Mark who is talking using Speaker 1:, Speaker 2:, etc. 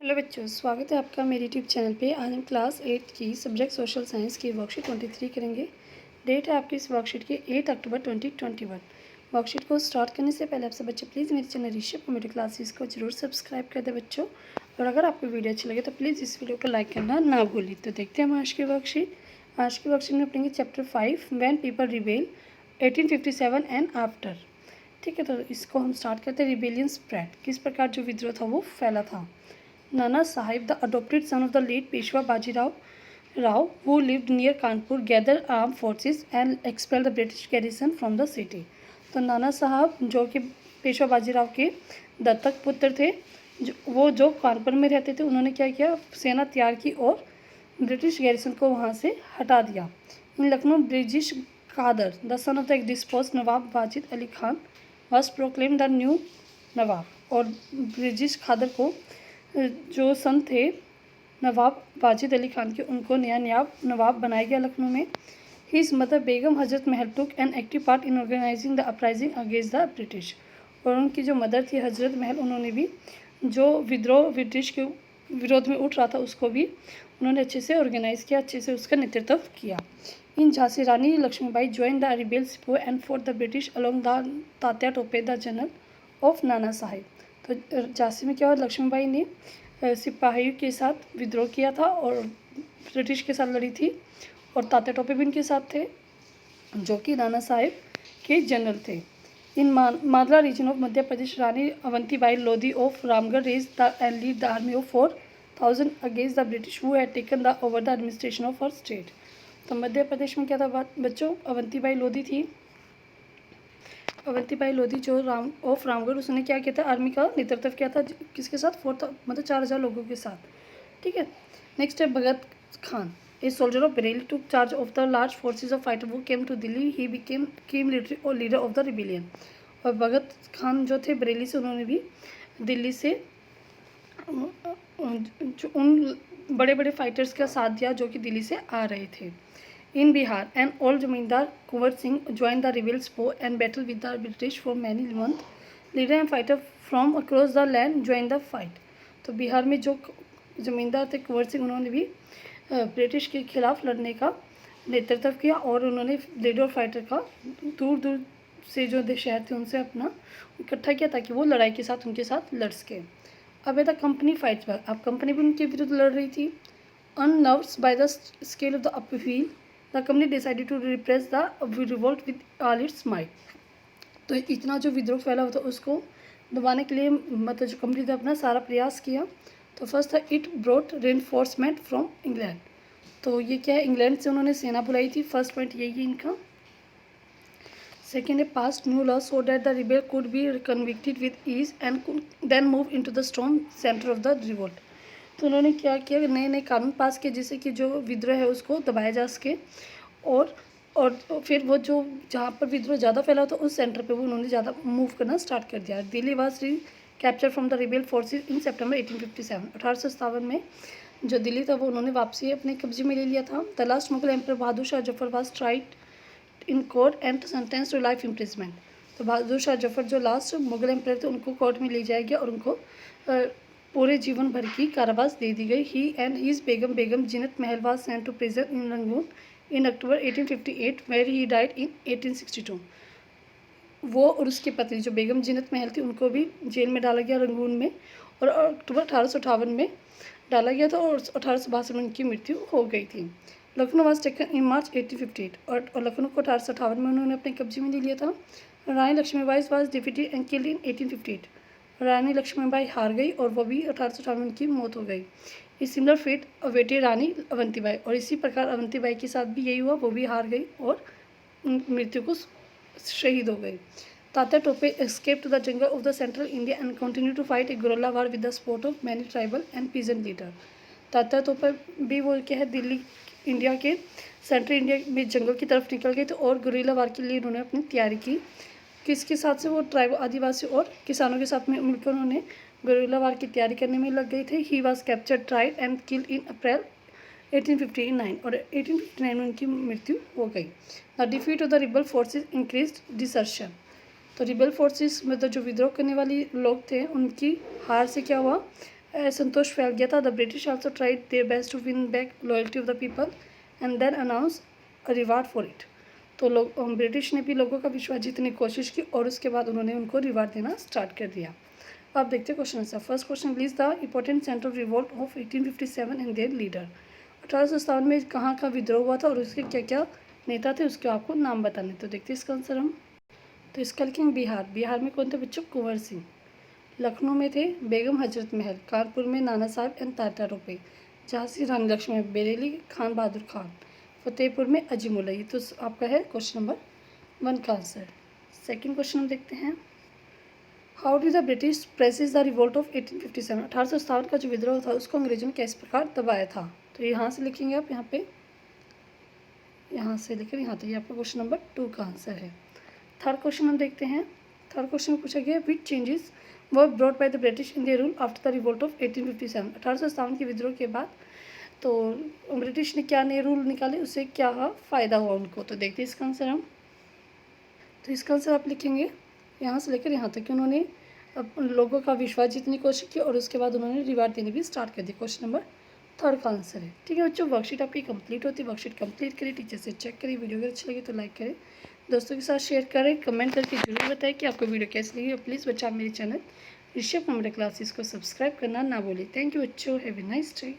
Speaker 1: Hello बच्चों, स्वागत है आपका मेरे यूट्यूब चैनल पे। आज हम क्लास 8 की सब्जेक्ट सोशल साइंस की वर्कशीट 23 करेंगे। डेट है आपकी इस वर्कशीट की 8 अक्टूबर 2021। वर्कशीट को स्टार्ट करने से पहले आपसे बच्चे प्लीज़ मेरे चैनल ऋषभ कॉमेडी क्लासेस को जरूर सब्सक्राइब कर दें बच्चों। और अगर आपको वीडियो अच्छी लगे तो प्लीज़ इस वीडियो को लाइक करना ना भूलिए। तो देखते हैं हम आज की वर्कशीट। आज की वर्कशीट में पढ़ेंगे chapter 5 when people rebel 1857 and after. ठीक है, तो इसको हम स्टार्ट करते हैं। रिबेलियन स्प्रेड, किस प्रकार जो विद्रोह था वो फैला था। Nana Sahib, the adopted son of the late Peshwa Bajirao Rao, who lived near Kanpur, gathered armed forces and expelled the British garrison from the city. तो नाना साहब जो कि पेशवा बाजीराव के दत्तक पुत्र थे, जो कानपुर में रहते थे, उन्होंने क्या किया, सेना तैयार की और ब्रिटिश गैरिसन को वहाँ से हटा दिया। In Lucknow Birjis Qadr, the son of the deposed Nawab Wajid Ali Khan, was proclaimed the new Nawab. और ब्रिटिश खादर को जो सन थे नवाब वाजिद अली खान के, उनको नया नवाब बनाया गया लखनऊ में। His mother Begum Hazrat Mahal took an active part in organising the uprising against the British. और उनकी जो मदर थी हजरत महल, उन्होंने भी जो विद्रोह ब्रिटिश के विरोध में उठ रहा था उसको भी उन्होंने अच्छे से ऑर्गेनाइज़ किया, अच्छे से उसका नेतृत्व किया। इन झांसी रानी लक्ष्मीबाई ज्वाइन द रिबेल सिपाही and for the British along the Tatya Tope the general of Nana Sahib. तो झांसी में क्या हुआ, लक्ष्मीबाई ने सिपाहियों के साथ विद्रोह किया था और ब्रिटिश के साथ लड़ी थी। और तात्या टोपे भी उनके साथ थे, जो कि नाना साहिब के जनरल थे। In Malwa region of Madhya Pradesh, Rani Avantibai Lodhi of Ramgarh raised the and led the army of 4000 against the British who had taken the over the administration of her state. तो मध्य प्रदेश में क्या था बच्चों, अवंतीबाई लोधी थी। अवंतीबाई लोधी जो रामगढ़, उसने क्या किया था, आर्मी का नेतृत्व किया था। किसके साथ, 4000 लोगों के साथ। ठीक है। नेक्स्ट है Bakht Khan, a soldier of Bareilly, took charge of the large forces of fighter वो came to Delhi, he became military और लीडर ऑफ द रिबेलियन। और भगत खान जो थे बरेली से, उन्होंने भी दिल्ली से जो उन बड़े बड़े फाइटर्स का साथ दिया जो कि दिल्ली से आ रहे थे। In Bihar, an old Jamindar Kunwar Singh joined the rebels and battled with the British for many months. Leader and fighter from across the land joined the fight. तो बिहार में जो जमींदार थे कुंवर सिंह, उन्होंने भी ब्रिटिश के खिलाफ लड़ने का नेतृत्व किया और उन्होंने लीडर और फाइटर का दूर दूर से जो शहर थे उनसे अपना इकट्ठा किया ताकि वो लड़ाई के साथ उनके साथ लड़ सके। अब द कंपनी फाइट्स बैक, अब कंपनी भी उनके विरुद्ध लड़ रही थी। Unnerved by the scale of the upheaval, the company decided to repress the revolt with all its might. तो इतना जो विद्रोह फैला हुआ था उसको दबाने के लिए मतलब जो कंपनी ने अपना सारा प्रयास किया। तो फर्स्ट था, it brought reinforcement from England. तो ये क्या है, इंग्लैंड से उन्होंने सेना बुलाई थी। फर्स्ट पॉइंट यही है इनका। सेकेंड है, passed new law so that the rebel could be convicted with ease and then move into the strong centre of the revolt. तो उन्होंने क्या किया, नए नए कानून पास किए जिससे कि जो विद्रोह है उसको दबाया जा सके। और फिर वो जो जहाँ पर विद्रोह ज़्यादा फैला था उस सेंटर पे वो उन्होंने ज़्यादा मूव करना स्टार्ट कर दिया। Delhi was recaptured from the rebel forces in September 1857। 1857 में जो दिल्ली था वो उन्होंने वापसी अपने कब्जे में ले लिया था। The last Mughal emperor Bahadur Shah Zafar was tried in court and sentenced to life imprisonment. तो बहादुर शाह जफर जो लास्ट मुगल एम्पर थे उनको कोर्ट में ले जाया गया और उनको पूरे जीवन भर की कारावास दे दी गई। ही and his Begum Zeenat Mahal was sent to prison in Rangoon in October 1858 where he died in 1862। वो और उसकी पत्नी जो बेगम जीनत महल थी उनको भी जेल में डाला गया रंगून में, और अक्टूबर 1858 में डाला गया था और 1862 में उनकी मृत्यु हो गई थी। लखनऊ वाज टेकन इन मार्च 1858 और लखनऊ को 1858 में उन्होंने अपने कब्जे में ले लिया था। Rani Lakshmibai was defeated and killed in 1858। Rani Lakshmibai हार गई और वो भी 1858 में उनकी मौत हो गई। इस सिमिलर फेट अवेटेड रानी अवंतीबाई, और इसी प्रकार अवंतीबाई के साथ भी यही हुआ, वो भी हार गई और मृत्यु को शहीद हो गई। Tatya Tope escape to the jungle of the central India and continue to fight a guerrilla war with the support of many tribal and peasant leader. Tatya Tope भी वो क्या है, दिल्ली इंडिया के सेंट्रल इंडिया में जंगल की तरफ निकल गए थे और गुरिल्ला वार के लिए उन्होंने अपनी तैयारी की। किसके साथ से, वो ट्राइबल आदिवासी और किसानों के साथ में मिलकर उन्होंने गुरिल्ला वार की तैयारी करने में लग गए थे। He was captured, tried and killed in April 1859 और 1859 में उनकी मृत्यु हो गई। The defeat of the rebel forces increased desertion. तो रिबल फोर्सेस मतलब जो विद्रोह करने वाली लोग थे उनकी हार से क्या हुआ, असंतोष फैल गया था। The British also tried their best to win back loyalty of the people and then announce a reward for it. तो लोग ब्रिटिश ने भी लोगों का विश्वास जीतने की कोशिश की और उसके बाद उन्होंने उनको रिवार्ड देना स्टार्ट कर दिया। अब देखते हैं question answer. First question, list the important centre of revolt of 1857 and there leader. 1857 में कहाँ का विद्रोह हुआ था और उसके क्या क्या नेता थे, उसके आपको नाम बताने। तो देखते हैं इसका आंसर हम। तो इसका लिखेंगे बिहार। बिहार में कौन थे बच्चों? कुंवर सिंह। लखनऊ में थे बेगम हजरत महल। कानपुर में नाना साहब एंड तात्या टोपे। झांसी रानी लक्ष्मी। बेरेली खान बहादुर खान। फतेहपुर में अजीमुल्ला। ये तो आपका है क्वेश्चन नंबर 1 का आंसर। सेकंड क्वेश्चन हम देखते हैं। How did the British precious the revolt of 1857। 1857 का जो विद्रोह था उसको अंग्रेजों ने किस प्रकार दबाया था। तो यहाँ से लिखेंगे आप, यहाँ से लेकर यहाँ तक। ये आपका क्वेश्चन नंबर 2 का आंसर है। थर्ड क्वेश्चन हम देखते हैं। थर्ड क्वेश्चन में पूछा गया विच changes were brought by the British in their rule after the revolt of 1857। 1857 के विद्रोह के बाद तो ब्रिटिश ने क्या नए रूल निकाले, उससे क्या फ़ायदा हुआ उनको। तो देखते हैं इसका आंसर हम। तो इसका आंसर आप लिखेंगे यहाँ से लेकर यहाँ तक कि उन्होंने लोगों का विश्वास जीतने की कोशिश की और उसके बाद उन्होंने रिवार्ड देने भी स्टार्ट कर दी। क्वेश्चन नंबर 3 का आंसर है। ठीक है बच्चों, वर्कशीट आपकी कंप्लीट होती है। वर्कशीट कंप्लीट करिए, टीचर से चेक करिए। वीडियो अगर अच्छी लगी तो लाइक करें, दोस्तों के साथ शेयर करें, कमेंट करके जरूर बताएं कि आपको वीडियो कैसी लगी। और प्लीज़ बच्चा मेरे चैनल ऋषभ कंप्यूटर क्लासेस को सब्सक्राइब करना ना भूलें। थैंक यू बच्चों, हैव ए नाइस डे।